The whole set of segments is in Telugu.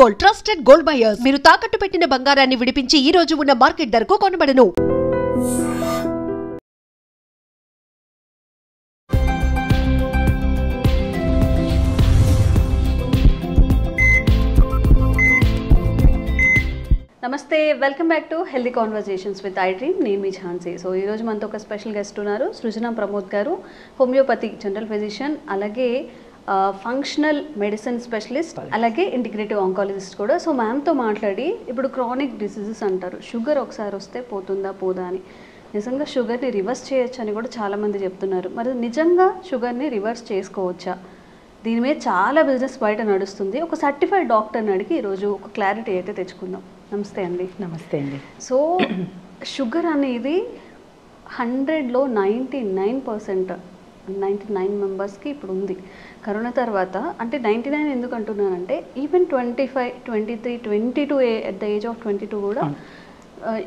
Gold trusted gold buyers. మీరు తాకట్టు పెట్టిన బంగారాన్ని విడిపించి ఈ రోజు ఉన్న మార్కెట్ ధరకు కొనబడను. నమస్తే, welcome back to healthy conversations with I dream. నేను మీ ఝాన్సీ. సో ఈరోజు మనతో ఒక స్పెషల్ గెస్ట్ ఉన్నారు, సృజన ప్రమోద్ గారు, హోమియోపతి జనరల్ ఫిజిషియన్, అలాగే ఫంక్షనల్ మెడిసిన్ స్పెషలిస్ట్, అలాగే ఇంటిగ్రేటివ్ ఆంకాలజిస్ట్ కూడా. సో మ్యామ్తో మాట్లాడి ఇప్పుడు క్రానిక్ డిసీజెస్ అంటారు, షుగర్ ఒకసారి వస్తే పోతుందా పోదా అని. నిజంగా షుగర్ని రివర్స్ చేయొచ్చు అని కూడా చాలామంది చెప్తున్నారు. మరి నిజంగా షుగర్ని రివర్స్ చేసుకోవచ్చా? దీని మీద చాలా బిజినెస్ బయట నడుస్తుంది. ఒక సర్టిఫైడ్ డాక్టర్ని అడిగి ఈరోజు ఒక క్లారిటీ అయితే తెచ్చుకుందాం. నమస్తే అండి. నమస్తే అండి. సో షుగర్ అనేది 100లో 99%, 99 మెంబర్స్కి ఇప్పుడు ఉంది. కరోనా తర్వాత అంటే 99 ఎందుకు అంటున్నానంటే even 25, 23, 22 at the age of 22 కూడా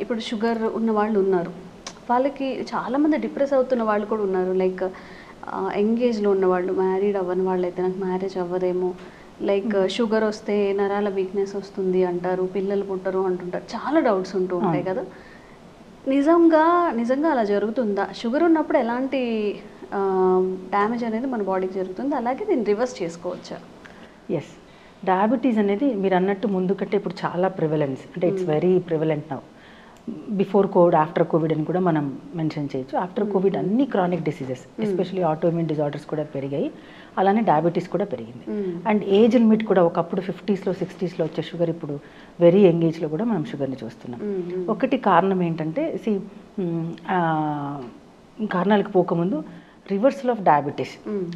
ఇప్పుడు షుగర్ ఉన్న వాళ్ళు ఉన్నారు. వాళ్ళకి చాలామంది డిప్రెస్ అవుతున్న వాళ్ళు కూడా ఉన్నారు. లైక్ ఎంగేజ్లో ఉన్నవాళ్ళు, మ్యారీడ్ అవ్వని వాళ్ళు అయితే నాకు మ్యారేజ్ అవ్వదేమో, లైక్ షుగర్ వస్తే నరాల వీక్నెస్ వస్తుంది అంటారు, పిల్లలు పుట్టరు అంటుంటారు, చాలా డౌట్స్ ఉంటూ ఉంటాయి కదా. నిజంగా అలా జరుగుతుందా? షుగర్ ఉన్నప్పుడు ఎలాంటి డ్యామేజ్ అనేది మన బాడీకి జరుగుతుంది, అలాగే దీన్ని రివర్స్ చేసుకోవచ్చా? ఎస్, డయాబెటీస్ అనేది మీరు అన్నట్టు ముందు కంటే ఇప్పుడు చాలా ప్రివలెన్స్, అంటే it's very prevalent now. Before Covid, after Covid అని కూడా మనం మెన్షన్ చేయొచ్చు. ఆఫ్టర్ కోవిడ్ అన్ని chronic diseases, especially autoimmune disorders కూడా పెరిగాయి, అలానే డయాబెటీస్ కూడా పెరిగింది. అండ్ ఏజ్ లిమిట్ కూడా ఒకప్పుడు 50sలో 60sలో వచ్చే షుగర్ ఇప్పుడు వెరీ యంగ్ ఏజ్లో కూడా మనం షుగర్ని చూస్తున్నాం. ఒకటి కారణం ఏంటంటే కారణాలకు పోకముందు రివర్సల్ ఆఫ్ డయాబెటీస్,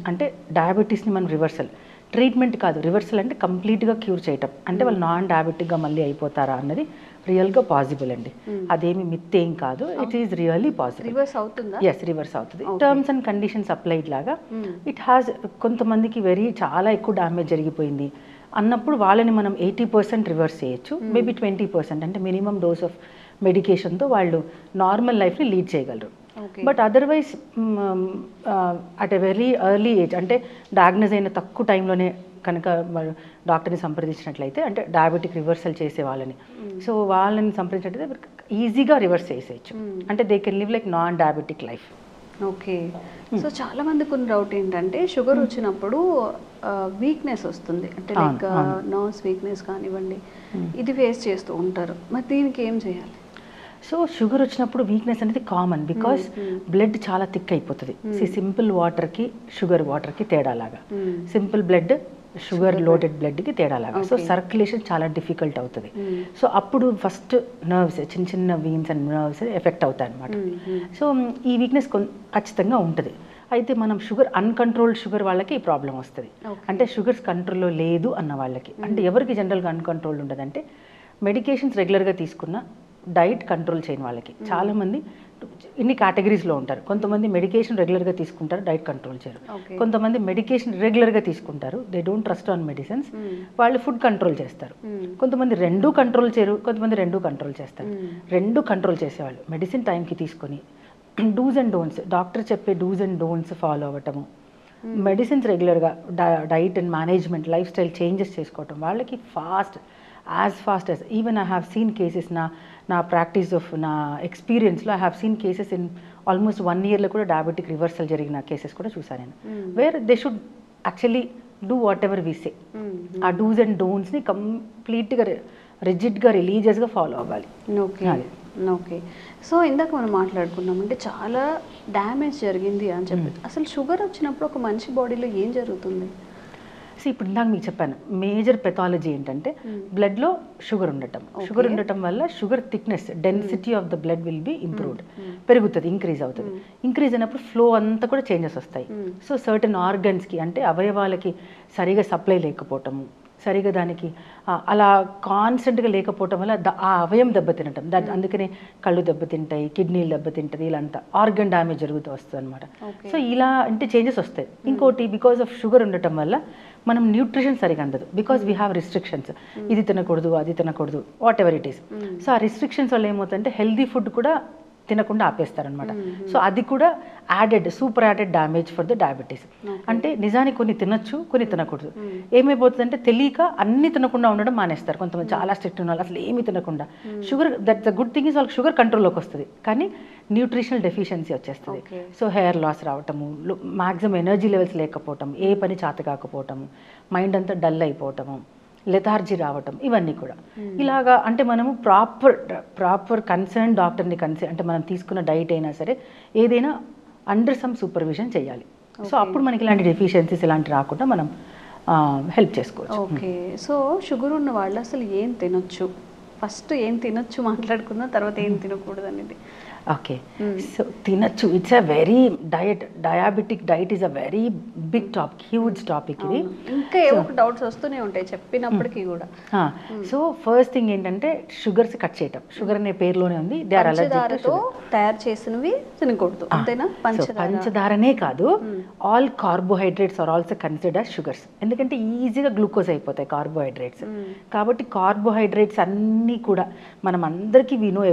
అంటే డయాబెటీస్ని మనం రివర్సల్, ట్రీట్మెంట్ కాదు, రివర్సల్ అంటే కంప్లీట్గా క్యూర్ చేయటం, అంటే వాళ్ళు నాన్ డయాబెటిక్గా మళ్ళీ అయిపోతారా అన్నది రియల్గా పాసిబుల్ అండి. అదేమి మిత్ ఏం కాదు, it is really possible. Reverse అవుతుందా? ఎస్, రివర్స్ అవుతుంది. టర్మ్స్ అండ్ కండిషన్స్ అప్లైడ్ లాగా ఇట్ హ్యాస్. కొంతమందికి చాలా ఎక్కువ డ్యామేజ్ జరిగిపోయింది అన్నప్పుడు వాళ్ళని మనం 80% రివర్స్ చేయొచ్చు, మేబీ 20% అంటే మినిమం డోస్ ఆఫ్ మెడికేషన్తో వాళ్ళు నార్మల్ లైఫ్ని లీడ్ చేయగలరు. But otherwise at a very early age, అంటే డయాగ్నోజ్ అయిన తక్కువ టైంలోనే కనుక డాక్టర్ని సంప్రదించినట్లయితే, అంటే డయాబెటిక్ రివర్సల్ చేసే వాళ్ళని, సో వాళ్ళని సంప్రదించినట్లయితే ఈజీగా రివర్స్ చేసేయచ్చు, అంటే they can live like non diabetic life. Okay. So చాలా మందికి ఉన్న డౌట్ ఏంటంటే షుగర్ వచ్చినప్పుడు వీక్నెస్ వస్తుంది, అంటే లైక్ నర్వ్స్ వీక్నెస్ కానివ్వండి, ఇది ఫేస్ చేస్తూ ఉంటారు. మరి దీనికి ఏం చేయాలి? సో షుగర్ వచ్చినప్పుడు వీక్నెస్ అనేది కామన్, బికాస్ బ్లడ్ చాలా థిక్ అయిపోతుంది. సింపుల్ వాటర్కి షుగర్ వాటర్కి తేడాలాగా, సింపుల్ బ్లడ్ షుగర్ లోడెడ్ బ్లడ్కి తేడాలాగా. సో సర్క్యులేషన్ చాలా డిఫికల్ట్ అవుతుంది. సో అప్పుడు ఫస్ట్ నర్వ్స్, చిన్న చిన్న వీన్స్ అండ్ నర్వ్స్ ఎఫెక్ట్ అవుతాయి అన్నమాట. సో ఈ వీక్నెస్ ఖచ్చితంగా ఉంటుంది. అయితే మనం అన్కంట్రోల్డ్ షుగర్ వాళ్ళకి ఈ ప్రాబ్లం వస్తుంది. అంటే షుగర్స్ కంట్రోల్లో లేదు అన్న వాళ్ళకి, అంటే ఎవరికి జనరల్గా అన్కంట్రోల్డ్ ఉండదు అంటే మెడికేషన్స్ రెగ్యులర్గా తీసుకున్న, డైట్ కంట్రోల్ చేయని వాళ్ళకి. చాలామంది ఇన్ని కేటగిరీస్లో ఉంటారు. కొంతమంది మెడికేషన్ రెగ్యులర్గా తీసుకుంటారు, డైట్ కంట్రోల్ చేయరు. కొంతమంది మెడికేషన్ రెగ్యులర్గా తీసుకుంటారు, they don't trust on medicines, వాళ్ళు ఫుడ్ కంట్రోల్ చేస్తారు. కొంతమంది రెండూ కంట్రోల్ చేయరు, కొంతమంది రెండూ కంట్రోల్ చేస్తారు. రెండూ కంట్రోల్ చేసేవాళ్ళు మెడిసిన్ టైంకి తీసుకొని డూస్ అండ్ డోంట్స్, డాక్టర్ చెప్పే డూస్ అండ్ డోంట్స్ ఫాలో అవ్వటము, మెడిసిన్స్ రెగ్యులర్గా, diet and management, life style changes చేసుకోవటం, వాళ్ళకి as fast as even I have seen cases, నా ప్రాక్టీస్ ఆఫ్ నా ఎక్స్పీరియన్స్లో I have seen cases in almost 1 yearలో కూడా డయాబెటిక్ రివర్సల్ జరిగిన కేసెస్ కూడా చూసాను నేను, where they should actually do whatever we say. ఆ డూస్ అండ్ డోంట్స్ని కంప్లీట్గా రిజిడ్గా రిలీజియస్గా ఫాలో అవ్వాలి. ఓకే. సో ఇందాక మనం మాట్లాడుకున్నాం, అంటే చాలా డ్యామేజ్ జరిగింది అని చెప్పి, అసలు షుగర్ వచ్చినప్పుడు ఒక మనిషి బాడీలో ఏం జరుగుతుంది? సో ఇప్పుడు ఇందాక మీకు చెప్పాను, మేజర్ పెథాలజీ ఏంటంటే బ్లడ్లో షుగర్ ఉండటం వల్ల sugar thickness, density of the blood will be improved, పెరుగుతుంది, ఇంక్రీజ్ అవుతుంది. ఇంక్రీజ్ అయినప్పుడు ఫ్లో అంతా కూడా చేంజెస్ వస్తాయి. సో సర్టన్ ఆర్గన్స్కి, అంటే అవయవాలకి సరిగా సప్లై లేకపోవటము, సరిగా దానికి అలా కాన్స్టెంట్గా లేకపోవటం వల్ల ఆ అవయం దెబ్బతినటం, అందుకనే కళ్ళు దెబ్బతింటాయి, కిడ్నీలు దెబ్బతింటుంది, ఇలా అంతా ఆర్గన్ డ్యామేజ్ జరుగుతూ వస్తుంది అనమాట. సో ఇలా అంటే చేంజెస్ వస్తాయి. ఇంకోటి, బికాస్ ఆఫ్ షుగర్ ఉండటం వల్ల మనం న్యూట్రిషన్ సరిగా అందదు, బికాస్ వీ హ్యావ్ రిస్ట్రిక్షన్స్, ఇది తినకూడదు, అది తినకూడదు, what ever it is. So ఆ రిస్ట్రిక్షన్స్ వల్ల ఏమవుతుందంటే హెల్దీ ఫుడ్ కూడా తినకుండా ఆపేస్తారనమాట. సో అది కూడా super added damage for the diabetes. అంటే నిజానికి కొన్ని తినొచ్చు, కొన్ని తినకూడదు. ఏమైపోతుందంటే తెలియక అన్ని తినకుండా ఉండడం మానేస్తారు. కొంతమంది చాలా స్ట్రిక్ట్ ఉన్న వాళ్ళు అసలు ఏమీ తినకుండా. Sugar, that the good thing is వాళ్ళకి షుగర్ కంట్రోల్లోకి వస్తుంది, కానీ న్యూట్రిషనల్ డెఫిషియన్సీ వచ్చేస్తుంది. సో హెయిర్ లాస్ రావటము, మ్యాక్సిమం ఎనర్జీ లెవెల్స్ లేకపోవటం, ఏ పని చేత కాకపోవటము, మైండ్ అంతా డల్ అయిపోవటము, లెథార్జీ రావటం, ఇవన్నీ కూడా. ఇలాగా అంటే మనము ప్రాపర్ కన్సర్న్ డాక్టర్ని అంటే మనం తీసుకున్న డైట్ అయినా సరే ఏదైనా అండర్ సమ్ సూపర్విజన్ చేయాలి. సో అప్పుడు మనకి ఇలాంటి డెఫిషియన్సీస్ ఇలాంటి రాకుండా మనం హెల్ప్ చేసుకోవచ్చు. ఓకే, సో షుగర్ ఉన్న వాళ్ళు అసలు ఏం తినొచ్చు? ఫస్ట్ ఏం తినొచ్చు మాట్లాడుకుందాం, తర్వాత ఏం తినకూడదు అనేది. ఓకే, సో తినచ్చు. It's a very diabetic diet is a very big topic, huge topic ఇది. ఇంకా ఏవో డౌట్స్ వస్తూనే ఉంటాయి చెప్పినప్పటికీ కూడా. సో ఫస్ట్ థింగ్ ఏంటంటే షుగర్స్ కట్ చేయటం. షుగర్ అనే పేరులోనే ఉంది, దే ఆర్ పంచదారతో తయారు చేసినవి తినకూడదు, అంతేనా? పంచదారనే కాదు, all carbohydrates are also consider sugars. ఎందుకంటే ఈజీగా గ్లూకోజ్ అయిపోతాయి కార్బోహైడ్రేట్స్. కాబట్టి కార్బోహైడ్రేట్స్ అన్నీ కూడా మనం అందరికీ we know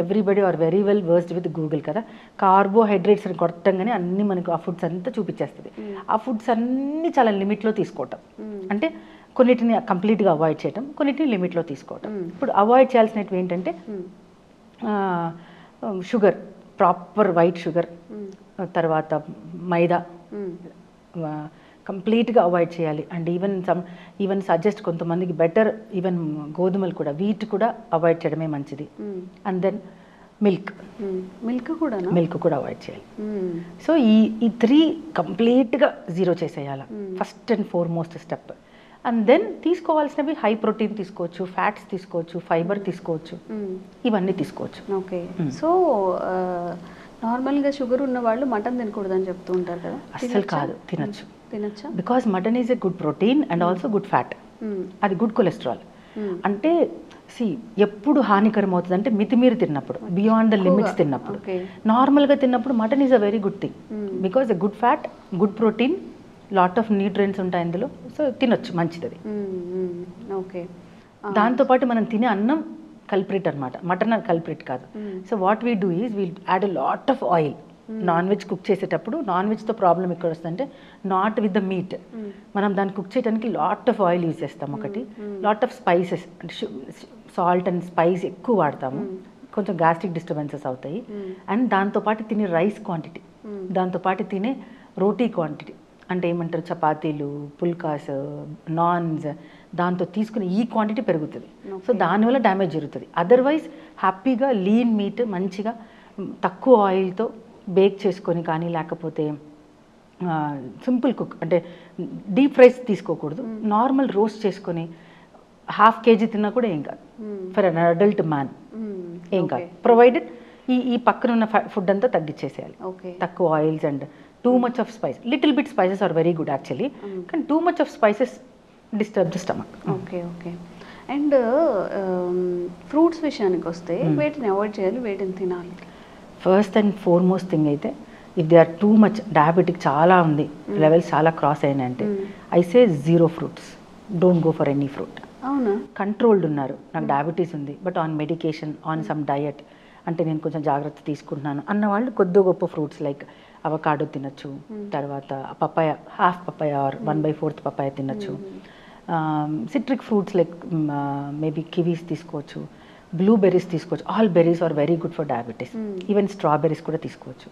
everybody are very well versed with Google కదా. కార్బోహైడ్రేట్స్ అని కొట్టంగానే అన్ని మనకు ఆ ఫుడ్స్ అంతా చూపించేస్తుంది. ఆ ఫుడ్స్ అన్నీ చాలా లిమిట్లో తీసుకోవటం, అంటే కొన్నిటిని కంప్లీట్గా అవాయిడ్ చేయటం, కొన్నిటిని లిమిట్లో తీసుకోవటం. ఇప్పుడు అవాయిడ్ చేయాల్సినవి ఏంటంటే షుగర్, ప్రాపర్ వైట్ షుగర్, తర్వాత మైదా కంప్లీట్గా అవాయిడ్ చేయాలి. అండ్ ఈవెన్ సజెస్ట్ కొంతమందికి బెటర్ ఈవెన్ గోధుమలు కూడా, వీట్ కూడా అవాయిడ్ చేయడమే మంచిది. అండ్ దెన్ మిల్క్ కూడా అవాయిడ్ చేయాలి. సో ఈ 3 కంప్లీట్గా జీరో చేసేయాలి, first and foremost step. And then తీసుకోవాల్సినవి హై ప్రోటీన్ తీసుకోవచ్చు, ఫ్యాట్స్ తీసుకోవచ్చు, ఫైబర్ తీసుకోవచ్చు, ఇవన్నీ తీసుకోవచ్చు. ఓకే, సో నార్మల్గా షుగర్ ఉన్న వాళ్ళు మటన్ తినకూడదు అని చెప్తూ ఉంటారు కదా. అస్సలు కాదు, తినొచ్చా? Because mutton is a good protein and also good fat. అది గుడ్ కొలెస్ట్రాల్. అంటే ఎప్పుడు హానికరం అవుతుంది అంటే మితిమీరి తిన్నప్పుడు, బియాండ్ ద లిమిట్స్ తిన్నప్పుడు. నార్మల్గా తిన్నప్పుడు mutton is a very good thing, because a good fat, good protein, lot of nutrients ఉంటాయి అందులో. సో తినొచ్చు, మంచిది అది. ఓకే, దాంతోపాటు మనం తినే అన్నం కల్ప్రిట్ అనమాట, మటన్ కల్ప్రిట్ కాదు. So what we do is we'll add a lot of oil. Non veg cook చేసేటప్పుడు నాన్ వెజ్తో ప్రాబ్లం ఎక్కడ వస్తుందంటే నాట్ విత్ ద మీట్. మనం దాన్ని కుక్ చేయడానికి లాట్ ఆఫ్ ఆయిల్ యూజ్ చేస్తాం, ఒకటి లాట్ ఆఫ్ స్పైసెస్ అంటే సాల్ట్ అండ్ స్పైస్ ఎక్కువ వాడతాము, కొంచెం గ్యాస్ట్రిక్ డిస్టర్బెన్సెస్ అవుతాయి. అండ్ దాంతోపాటు తినే రైస్ క్వాంటిటీ, దాంతోపాటు తినే రోటీ క్వాంటిటీ, అంటే ఏమంటారు చపాతీలు, పుల్కాస్, నాన్స్, దాంతో తీసుకునే ఈ క్వాంటిటీ పెరుగుతుంది. సో దానివల్ల డ్యామేజ్ జరుగుతుంది. అదర్వైజ్ హ్యాపీగా లీన్ మీట్ మంచిగా తక్కువ ఆయిల్తో బేక్ చేసుకొని కానీ, లేకపోతే సింపుల్ కుక్ అంటే డీప్ ఫ్రైస్ తీసుకోకూడదు, నార్మల్ రోస్ట్ చేసుకొని ½ kg తిన్నా కూడా ఏం కాదు ఫర్ అన్ అడల్ట్ మ్యాన్, ఏం కాదు. ప్రొవైడెడ్ ఈ పక్కన ఉన్న ఫుడ్ అంతా తగ్గించేసేయాలి, తక్కువ oils and too much of spice. Little bit spices are very good actually, కానీ too much of spices disturb the stomach. Okay. And fruits విషయానికి వస్తే వేటిని అవాయిడ్ చేయాలి, వేటిని తినాలి? ఫస్ట్ అండ్ ఫార్మోస్ట్ థింగ్ అయితే, if they are too much diabetic చాలా ఉంది, లెవెల్స్ చాలా క్రాస్ అయినాయంటే I say 0 fruits, don't go for any fruit. అవునా? కంట్రోల్డ్ ఉన్నారు, నాకు డయాబెటీస్ ఉంది but on medication, on some diet, అంటే నేను కొంచెం జాగ్రత్త తీసుకుంటున్నాను అన్న వాళ్ళు కొద్ది గొప్ప ఫ్రూట్స్ లైక్ అవకాడో తినచ్చు, తర్వాత పపాయ, ½ పపాయ ఆర్ 1/4 పపాయ తినచ్చు. Citric fruits like maybe kiwis తీసుకోవచ్చు, బ్లూబెర్రీస్ తీసుకోవచ్చు. All berries are very good for diabetes. Even strawberries కూడా తీసుకోవచ్చు.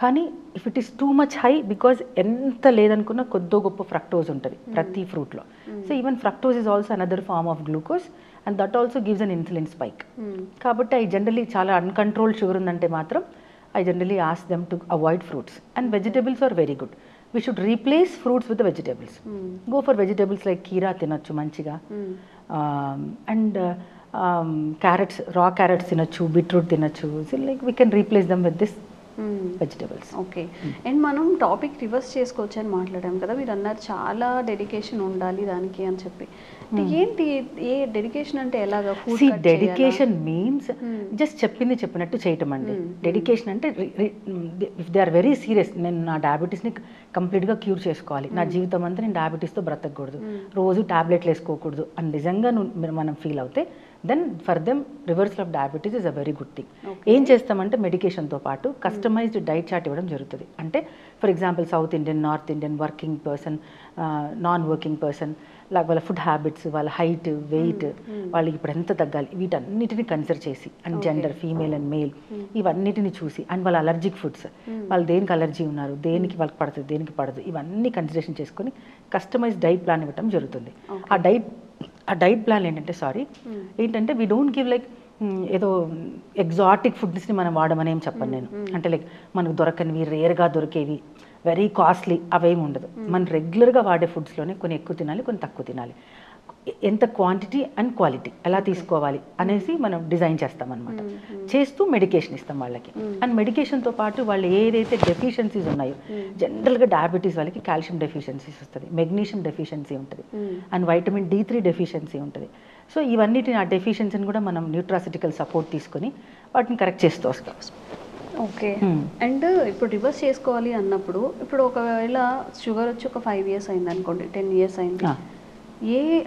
కానీ if it is too much high, because ఎంత లేదనుకున్నా కొద్దో గొప్ప ఫ్రక్టోజ్ ఉంటుంది ప్రతి ఫ్రూట్లో. So even fructose is also another form of glucose and that also gives an insulin spike. కాబట్టి ఐ జనరలీ చాలా అన్కంట్రోల్డ్ షుగర్ ఉందంటే మాత్రం I generally ask them to avoid fruits. And vegetables are very good. We should replace fruits with vegetables. Go for vegetables like కీరా తినొచ్చు మంచిగా, అండ్ క్యారెట్స్, రా క్యారెట్స్ తినొచ్చు, బీట్రూట్ తినొచ్చు. So like we can replace them with this vegetables. Okay. And మనం టాపిక్ రివర్స్ చేసుకోవచ్చు అని మాట్లాడాం కదా, మీరు అన్నారు చాలా డెడికేషన్ ఉండాలి దానికి అని చెప్పి. ఏంటి ఏ డెడికేషన్ అంటే ఎలాగా? డెడికేషన్ మీన్స్ జస్ట్ చెప్పినట్టు చేయటం అండి. డెడికేషన్ అంటే if they are very serious, నేను నా డయాబెటీస్ని కంప్లీట్గా క్యూర్ చేసుకోవాలి, నా జీవితం అంతా నేను డయాబెటీస్తో బ్రతకూడదు, రోజు టాబ్లెట్లు వేసుకోకూడదు అని నిజంగా మనం ఫీల్ అవుతే then for them reversal of diabetes is a very good thing. ఏం చేస్తామంటే మెడికేషన్తో పాటు కస్టమైజ్డ్ డైట్ చార్ట్ ఇవ్వడం జరుగుతుంది. అంటే for example south Indian, north Indian, working person, non working person, వాళ్ళ ఫుడ్ హ్యాబిట్స్, వాళ్ళ హైట్, వెయిట్, వాళ్ళకి ఇప్పుడు ఎంత తగ్గాలి, వీటన్నిటిని కన్సిడర్ చేసి, and gender, female and male, ఇవన్నిటిని చూసి, అండ్ వాళ్ళ అలర్జిక్ ఫుడ్స్, వాళ్ళు దేనికి అలర్జీ ఉన్నారు, దేనికి వాళ్ళకి పడుతుంది, దేనికి పడదు, ఇవన్నీ కన్సిడరేషన్ చేసుకొని కస్టమైజ్ డైట్ ప్లాన్ ఇవ్వడం జరుగుతుంది. ఆ డైట్ ప్లాన్ ఏంటంటే వీ డోంట్ గివ్ లైక్ ఏదో ఎగ్జాటిక్ ఫుడ్స్ని మనం వాడమని ఏం చెప్పను నేను. అంటే లైక్ మనకు దొరకనివి, రేర్గా దొరికేవి, వెరీ కాస్ట్లీ అవేమి ఉండదు. మనం రెగ్యులర్గా వాడే ఫుడ్స్లోనే కొన్ని ఎక్కువ తినాలి, కొన్ని తక్కువ తినాలి, ఎంత క్వాంటిటీ అండ్ క్వాలిటీ ఎలా తీసుకోవాలి అనేసి మనం డిజైన్ చేస్తామన్నమాట. చేస్తూ మెడికేషన్ ఇస్తాం వాళ్ళకి. అండ్ మెడికేషన్తో పాటు వాళ్ళు ఏదైతే డెఫిషియన్సీస్ ఉన్నాయో, జనరల్గా డయాబెటీస్ వాళ్ళకి కాల్షియం డెఫిషియన్సీస్ వస్తుంది, మెగ్నీషియం డెఫిషియన్సీ ఉంటుంది, అండ్ వైటమిన్ D3 డెఫిషియన్సీ ఉంటుంది. సో ఇవన్నిటిని, ఆ డెఫిషియన్సీని కూడా మనం న్యూట్రాసిటికల్ సపోర్ట్ తీసుకొని వాటిని కరెక్ట్ చేస్తూ వస్తాం. ఓకే. అండ్ ఇప్పుడు రివర్స్ చేసుకోవాలి అన్నప్పుడు, ఇప్పుడు ఒకవేళ షుగర్ వచ్చి ఒక 5 years అయింది అనుకోండి, 10 years అయింది,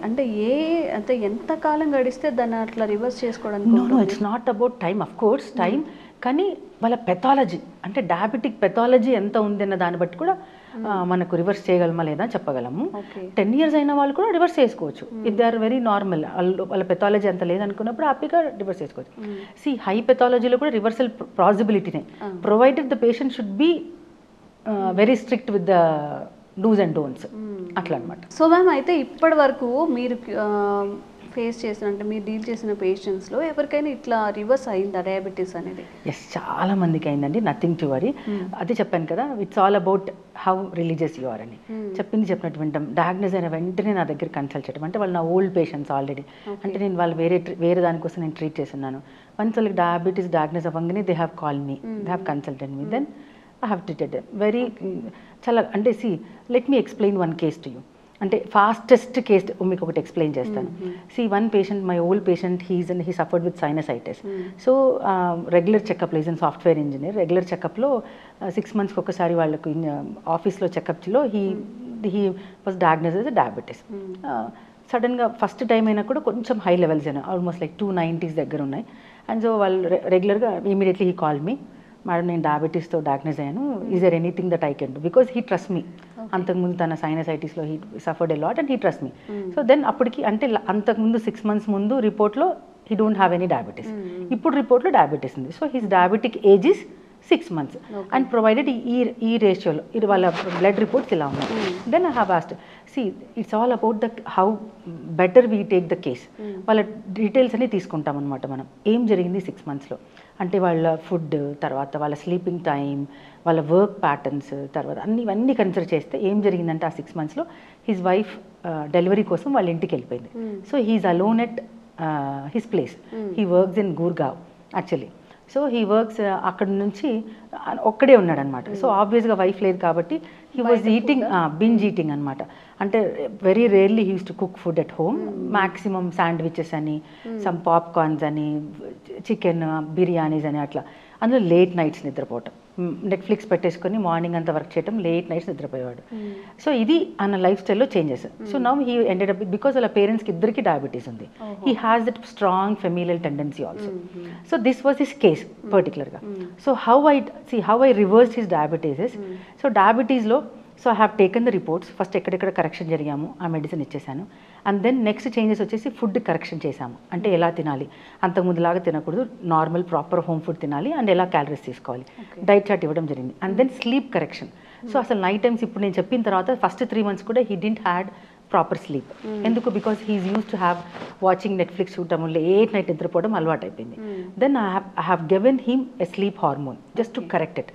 అంటే ఎంత కాలం గడిస్తే దాన్ని అట్లా రివర్స్ చేసుకోవడానికి? No, it's not about time, of course time, కానీ వాళ్ళ పెథాలజీ, అంటే డయాబెటిక్ పెథాలజీ ఎంత ఉంది అన్న దాన్ని బట్టి కూడా మనకు రివర్స్ చేయగలమా లేదా చెప్పగలము. 10 years అయిన వాళ్ళు కూడా రివర్స్ చేసుకోవచ్చు if they are very normal. వాళ్ళ పెథాలజీ అంత లేదనుకున్నప్పుడు హ్యాపీగా రివర్స్ చేసుకోవచ్చు. సి హై పెథాలజీలో కూడా రివర్సల్ పాసిబిలిటీనే, provided the patient should be very strict with the dos and don'ts, అట్లా అనమాట. సో మ్యామ్, అయితే ఇప్పటి వరకు మీరు ఫేస్ చేసిన, అంటే మీరు డీల్ చేసిన పేషెంట్స్లో ఎవరికైనా ఇట్లా రివర్స్ అయిందా డయాబెటీస్ అనేది? ఎస్, చాలా మందికి అయిందండి. Nothing to worry. అదే చెప్పాను కదా, it's all about how religious you are అని. చెప్పినట్టు వింటాం. డయాగ్నోస్ అయిన వెంటనే నా దగ్గర కన్సల్ట్ చేయడం, అంటే వాళ్ళు నా ఓల్డ్ పేషెంట్స్ ఆల్రెడీ, అంటే నేను వాళ్ళు వేరే దానికోసం నేను ట్రీట్ చేస్తున్నాను. వన్స్ వాళ్ళకి డయాబెటీస్ డయాగ్నోస్ అవ్వగానే they have call me, they have consulted me, then I have treated them very చాలా. అంటే see let me explain one case to you. అంటే ఫాస్టెస్ట్ కేస్ మీకు ఒకటి ఎక్స్ప్లెయిన్ చేస్తాను. See one patient, my old patient, he suffered with sinusitis. So regular చెకప్లో, is an software engineer, regular చెకప్లో 6 monthsకి ఒకసారి వాళ్ళకు ఆఫీస్లో చెకప్లో he was diagnosed as diabetes. సడన్గా ఫస్ట్ టైం అయినా కూడా కొంచెం హై లెవెల్స్ అయినా, ఆల్మోస్ట్ లైక్ 290s దగ్గర ఉన్నాయి. అండ్ సో వాళ్ళు రెగ్యులర్గా immediately he call me, madam నేను డయాబెటీస్తో డయాగ్నోస్ అయ్యాను, is there anything that I can do, because he trust me. అంతకుముందు తన సైనసైటిస్లో he suffered a lot and he trust me. So then అప్పటికి, అంటే అంతకుముందు 6 months ముందు రిపోర్ట్లో he don't have any diabetes, ఇప్పుడు రిపోర్ట్లో డయాబెటీస్ ఉంది. So he's diabetic age is 6 months and provided ఈ రేషియోలో ఇది వాళ్ళ బ్లడ్ రిపోర్ట్స్ ఇలా ఉన్నాయి. Then I have asked, see it's all about the how better we take the case. వాళ్ళ డీటెయిల్స్ అన్ని తీసుకుంటాం అనమాట మనం, ఏం జరిగింది 6 monthsలో, అంటే వాళ్ళ ఫుడ్, తర్వాత వాళ్ళ స్లీపింగ్ టైం, వాళ్ళ వర్క్ ప్యాటర్న్స్, తర్వాత ఇవన్నీ కన్సిడర్ చేస్తే ఏం జరిగిందంటే ఆ 6 monthsలో హిజ్ వైఫ్ డెలివరీ కోసం వాళ్ళ ఇంటికి వెళ్ళిపోయింది. So he's alone at his place. He works in Gurgaon actually. So he works అక్కడ నుంచి ఒక్కడే ఉన్నాడు అనమాట. సో ఆబ్వియస్గా వైఫ్ లేదు కాబట్టి he was eating, binge eating అనమాట. అంటే very rarely he use to cook food at home. Maximum sandwiches అని, సమ్ పాప్కార్న్స్ అని, చికెన్ బిర్యానీస్ అని, అట్లా. అందులో లేట్ నైట్స్ నిద్రపోవటం, నెట్ఫ్లిక్స్ పెట్టేసుకొని మార్నింగ్ అంతా వర్క్ చేయడం, లేట్ నైట్స్ నిద్రపోయేవాడు. సో ఇది అన్న లైఫ్ స్టైల్లో changes. So now he ended up, because వాళ్ళ పేరెంట్స్కి ఇద్దరికి డయాబెటీస్ ఉంది. He has that strong familial tendency also. So this was his case పర్టికులర్గా. So how I reverse his diabetes. So డయాబెటీస్లో, so I have taken the reports. First ఎక్కడెక్కడ కరెక్షన్ జరిగాము ఆ మెడిసిన్ ఇచ్చేసాను. అండ్ దెన్ నెక్స్ట్ చేంజెస్ వచ్చేసి ఫుడ్ కరెక్షన్ చేశాము. అంటే ఎలా తినాలి, అంతకుముందులాగా తినకూడదు, నార్మల్ ప్రాపర్ హోమ్ ఫుడ్ తినాలి, అండ్ ఎలా క్యాలరీస్ తీసుకోవాలి, డైట్ చార్ట్ ఇవ్వడం జరిగింది. And then sleep correction. So అసలు నైట్ టైమ్స్ ఇప్పుడు నేను చెప్పిన తర్వాత ఫస్ట్ 3 months కూడా he didn't had proper sleep. ఎందుకు, because he's used to have watching Netflix చూడటం, లేట్ నైట్ నిద్రపోవడం అలవాటు అయిపోయింది. Then I have given him a sleep hormone just to correct it,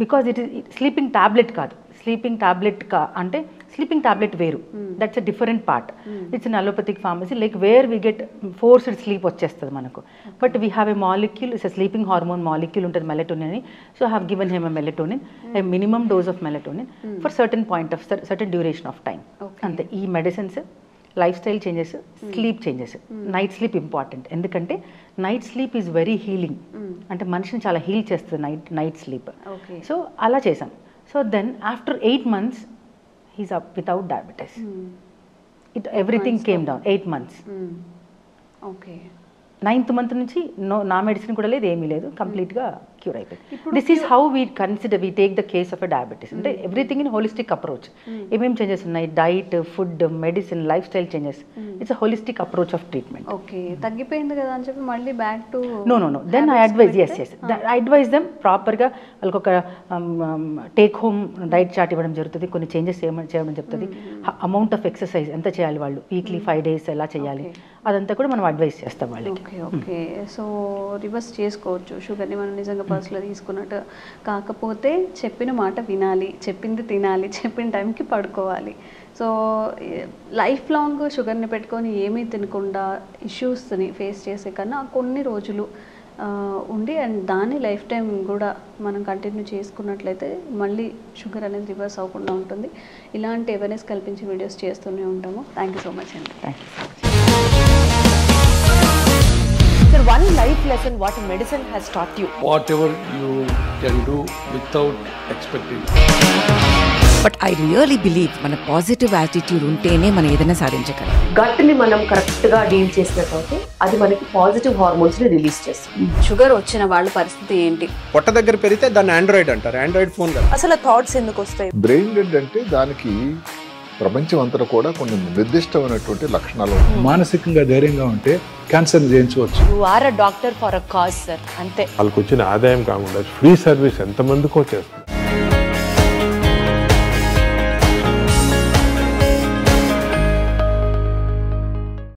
because it is sleeping tablet కాదు. స్లీపింగ్ టాబ్లెట్ అంటే స్లీపింగ్ టాబ్లెట్ వేరు, that's a different part. It's an allopathic pharmacy, like where we get forced sleep వచ్చేస్తుంది మనకు. But we have a molecule, it's a sleeping hormone molecule ఉంటుంది, మెలటోనిన్ అని. So I have given him a melatonin, a minimum dose of melatonin for certain point of certain duration of time. అంతే. ఈ medicines, life style changes, sleep changes. Night sleep important, ఎందుకంటే night sleep is very healing. అంటే మనిషిని చాలా హీల్ చేస్తుంది నైట్ స్లీప్. సో అలా చేసాం. So then after 8 months he's up without diabetes. Everything came down. 8 months. Okay. 9th month నుంచి నా మెడిసిన్ కూడా లేదు, ఏమీ లేదు, కంప్లీట్గా క్యూర్ అయిపోయింది. This is how we consider we take the case of a diabetes. అంటే ఎవ్రీథింగ్ ఇన్ హోలిస్టిక్ అప్రోచ్. ఏమేమి చేంజెస్ ఉన్నాయి, diet, food, medicine, life style changes. It's a holistic approach of treatment. Okay, తగ్గిపోయింది కదా అని చెప్పి మళ్ళీ back to no then I advise I advise them ప్రాపర్గా వాళ్ళకి ఒక టేక్ హోమ్ డైట్ చార్ట్ ఇవ్వడం జరుగుతుంది, కొన్ని చేంజెస్ చేయడం చెప్తుంది, అమౌంట్ ఆఫ్ ఎక్సర్సైజ్ ఎంత చేయాలి వాళ్ళు, వీక్లీ 5 days ఎలా చేయాలి, అదంతా కూడా మనం అడ్వైస్ చేస్తాం వాళ్ళకి. ఓకే. సో రివర్స్ చేసుకోవచ్చు షుగర్ని మనం నిజంగా పర్సులో తీసుకున్నట్టు. కాకపోతే చెప్పిన మాట వినాలి, చెప్పింది తినాలి, చెప్పిన టైంకి పడుకోవాలి. సో లైఫ్ లాంగ్ షుగర్ని పెట్టుకొని ఏమీ తినకుండా ఇష్యూస్ని ఫేస్ చేసే కన్నా కొన్ని రోజులు ఉండి అండ్ దాన్ని లైఫ్ టైం కూడా మనం కంటిన్యూ చేసుకున్నట్లయితే మళ్ళీ షుగర్ అనేది రివర్స్ అవ్వకుండా ఉంటుంది. ఇలాంటి అవేర్నెస్ కల్పించి వీడియోస్ చేస్తూనే ఉంటాము. థ్యాంక్ యూ సో మచ్ అండి. Thank you so much. Sir, one life lesson what medicine has taught you. Whatever you can do without expecting. But I really believe మన పాజిటివ్ యాటిట్యూడ్ ఉంటేనే మనం ఏదైనా సాధించగలం. గట్ని మనం కరెక్ట్గా డీల్ చేసినట్లయితే అది మనకి పాజిటివ్ హార్మోన్స్ని రిలీజ్ చేస్తుంది. షుగర్ వచ్చిన వాళ్ళ పరిస్థితి ఏంటి? పొట్ట దగ్గర పెరిగితే దాన్ని ఆండ్రాయిడ్ అంటారు, ఆండ్రాయిడ్ ఫోన్ కదా. అసలు థాట్స్ ఎందుకు వస్తాయి? బ్రెయిన్ డెడ్ అంటే దానికి ప్రపంచం అంతా కూడా కొన్ని నిర్దిష్టమైనటువంటి లక్షణాలు. మానసికంగా ధైర్యంగా ఉంటే క్యాన్సర్ జయించవచ్చు. You are a doctor for a cause sir, అంతే. వాళ్ళకి వచ్చిన ఆదాయం కాకుండా ఫ్రీ సర్వీస్ ఎంతమందికో చేస్తారు.